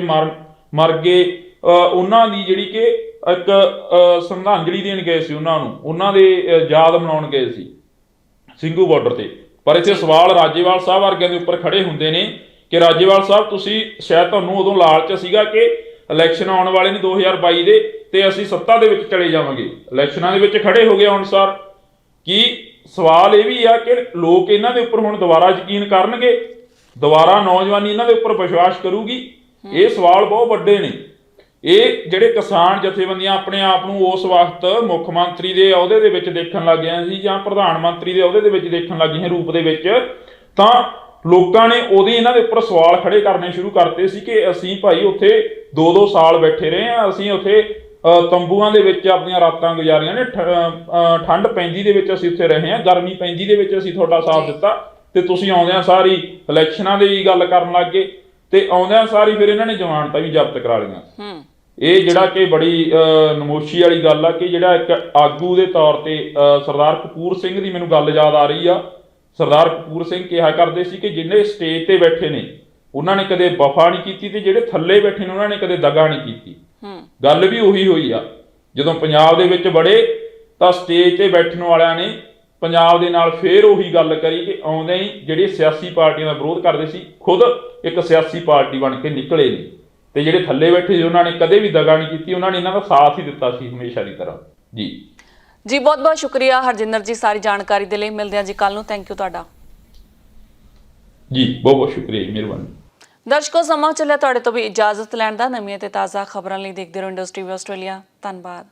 ਮਰ ਗਏ, ਉਹਨਾਂ ਦੀ ਜਿਹੜੀ ਕਿ ਇੱਕ ਸ਼ਰਧਾਂਜਲੀ ਦੇਣ ਗਏ ਸੀ ਉਹਨਾਂ ਨੂੰ, ਉਹਨਾਂ ਦੇ ਯਾਦ ਮਨਾਉਣ ਗਏ ਸੀ ਸਿੰਘੂ ਬਾਰਡਰ ਤੇ। ਪਰ ਇੱਥੇ ਸਵਾਲ ਰਾਜੇਵਾਲ ਸਾਹਿਬ ਵਰਗਿਆਂ ਦੇ ਉੱਪਰ ਖੜੇ ਹੁੰਦੇ ਨੇ ਕਿ ਰਾਜੇਵਾਲ ਸਾਹਿਬ ਤੁਸੀਂ ਸ਼ਾਇਦ ਤੁਹਾਨੂੰ ਉਦੋਂ ਲਾਲਚ ਸੀਗਾ ਕਿ ਇਲੈਕਸ਼ਨ ਆਉਣ ਵਾਲੇ ਨੇ 2022 ਦੇ ਤੇ ਅਸੀਂ ਸੱਤਾ ਦੇ ਵਿੱਚ ਚਲੇ ਜਾਵਾਂਗੇ, ਇਲੈਕਸ਼ਨਾਂ ਦੇ ਵਿੱਚ ਖੜੇ ਹੋ ਗਏ ਅਨੁਸਾਰ। ਕੀ ਸਵਾਲ ਇਹ ਵੀ ਆ ਕਿ ਲੋਕ ਇਹਨਾਂ ਦੇ ਉੱਪਰ ਹੁਣ ਦੁਬਾਰਾ ਯਕੀਨ ਕਰਨਗੇ, ਦੁਬਾਰਾ ਨੌਜਵਾਨੀ ਇਹਨਾਂ ਦੇ ਉੱਪਰ ਵਿਸ਼ਵਾਸ ਕਰੂਗੀ? ਇਹ ਸਵਾਲ ਬਹੁਤ ਵੱਡੇ ਨੇ। ਇਹ ਜਿਹੜੇ ਕਿਸਾਨ ਜਥੇਬੰਦੀਆਂ ਆਪਣੇ ਆਪ ਨੂੰ ਉਸ ਵਕਤ ਮੁੱਖ ਮੰਤਰੀ ਦੇ ਅਹੁਦੇ ਦੇ ਵਿੱਚ ਦੇਖਣ ਲੱਗ ਗਏ ਸੀ ਜਾਂ ਪ੍ਰਧਾਨ ਮੰਤਰੀ ਦੇ ਅਹੁਦੇ ਦੇ ਵਿੱਚ ਦੇਖਣ ਲੱਗ ਗਏ ਰੂਪ ਦੇ ਵਿੱਚ, ਤਾਂ ਲੋਕਾਂ ਨੇ ਉਹਦੇ ਇਹਨਾਂ ਦੇ ਉੱਪਰ ਸਵਾਲ ਖੜੇ ਕਰਨੇ ਸ਼ੁਰੂ ਕਰਤੇ ਸੀ ਕਿ ਅਸੀਂ ਭਾਈ ਉੱਥੇ 2-2 ਸਾਲ ਬੈਠੇ ਰਹੇ ਆ, ਅਸੀਂ ਉੱਥੇ ਤੰਬੂਆਂ ਦੇ ਵਿੱਚ ਆਪਣੀਆਂ ਰਾਤਾਂ ਗੁਜ਼ਾਰੀਆਂ ਨੇ, ਠੰਡ ਪੈਂਦੀ ਦੇ ਵਿੱਚ ਅਸੀਂ ਉੱਥੇ ਰਹੇ ਆ, ਗਰਮੀ ਪੈਂਦੀ ਦੇ ਵਿੱਚ ਅਸੀਂ ਤੁਹਾਡਾ ਸਾਥ ਦਿੱਤਾ, ਤੇ ਤੁਸੀਂ ਆਉਂਦਿਆਂ ਸਾਰੀ ਇਲੈਕਸ਼ਨਾਂ ਦੀ ਗੱਲ ਕਰਨ ਲੱਗ ਗਏ, ਤੇ ਆਉਂਦਿਆਂ ਸਾਰੀ ਫਿਰ ਇਹਨਾਂ ਨੇ ਜ਼ਮਾਨਤਾਂ ਵੀ ਜ਼ਬਤ ਕਰਾ ਲਈਆਂ। ਇਹ ਜਿਹੜਾ ਕਿ ਬੜੀ ਨਮੋਸ਼ੀ ਵਾਲੀ ਗੱਲ ਆ ਕਿ ਜਿਹੜਾ ਇੱਕ ਆਗੂ ਦੇ ਤੌਰ ਤੇ ਸਰਦਾਰ ਕਪੂਰ ਸਿੰਘ ਦੀ ਮੈਨੂੰ ਗੱਲ ਯਾਦ ਆ ਰਹੀ ਆ। ਸਰਦਾਰ ਕਪੂਰ ਸਿੰਘ ਕਿਹਾ ਕਰਦੇ ਸੀ ਕਿ ਜਿਹਨੇ ਸਟੇਜ ਤੇ ਬੈਠੇ ਨੇ ਉਹਨਾਂ ਨੇ ਕਦੇ ਵਫਾ ਨਹੀਂ ਕੀਤੀ, ਤੇ ਜਿਹੜੇ ਥੱਲੇ ਬੈਠੇ ਨੇ ਉਹਨਾਂ ਨੇ ਕਦੇ ਦਗਾ ਨਹੀਂ ਕੀਤੀ। ਗੱਲ ਵੀ ਉਹੀ ਹੋਈ ਆ, ਜਦੋਂ ਪੰਜਾਬ ਦੇ ਵਿੱਚ ਬੜੇ ਤਾਂ ਸਟੇਜ ਤੇ ਬੈਠਣ ਵਾਲਿਆਂ ਨੇ ਪੰਜਾਬ ਦੇ ਨਾਲ ਫੇਰ ਉਹੀ ਗੱਲ ਕਰੀ ਕਿ ਆਉਂਦੇ ਹੀ ਜਿਹੜੇ ਸਿਆਸੀ ਪਾਰਟੀਆਂ ਦਾ ਵਿਰੋਧ ਕਰਦੇ ਸੀ ਖੁਦ ਇੱਕ ਸਿਆਸੀ ਪਾਰਟੀ ਬਣ ਕੇ ਨਿਕਲੇ ਨੇ, ਤੇ ਜਿਹੜੇ ਥੱਲੇ ਬੈਠੇ ਸੀ ਉਹਨਾਂ ਨੇ ਕਦੇ ਵੀ ਦਗਾ ਨਹੀਂ ਕੀਤੀ, ਉਹਨਾਂ ਨੇ ਇਹਨਾਂ ਦਾ ਸਾਥ ਹੀ ਦਿੱਤਾ ਸੀ ਹਮੇਸ਼ਾ ਦੀ ਤਰ੍ਹਾਂ। ਜੀ ਬਹੁਤ ਬਹੁਤ ਸ਼ੁਕਰੀਆ ਹਰਜਿੰਦਰ ਜੀ ਸਾਰੀ ਜਾਣਕਾਰੀ ਦੇ ਲਈ। ਮਿਲਦੇ ਹਾਂ ਜੀ ਕੱਲ ਨੂੰ। ਥੈਂਕ ਯੂ ਤੁਹਾਡਾ ਜੀ, ਬਹੁਤ ਬਹੁਤ ਸ਼ੁਕਰੀਆ ਜੀ, ਮਿਹਰਬਾਨੀ। ਦਰਸ਼ਕੋ, ਸਮਾਂ ਚੱਲਿਆ ਤੁਹਾਡੇ ਤੋਂ ਵੀ ਇਜਾਜ਼ਤ ਲੈਣ ਦਾ। ਨਵੀਆਂ ਤੇ ਤਾਜ਼ਾ ਖਬਰਾਂ ਲਈ ਦੇਖਦੇ ਰਹੋ ਇੰਡਸਟਰੀ ਆਸਟ੍ਰੇਲੀਆ। ਧੰਨਵਾਦ।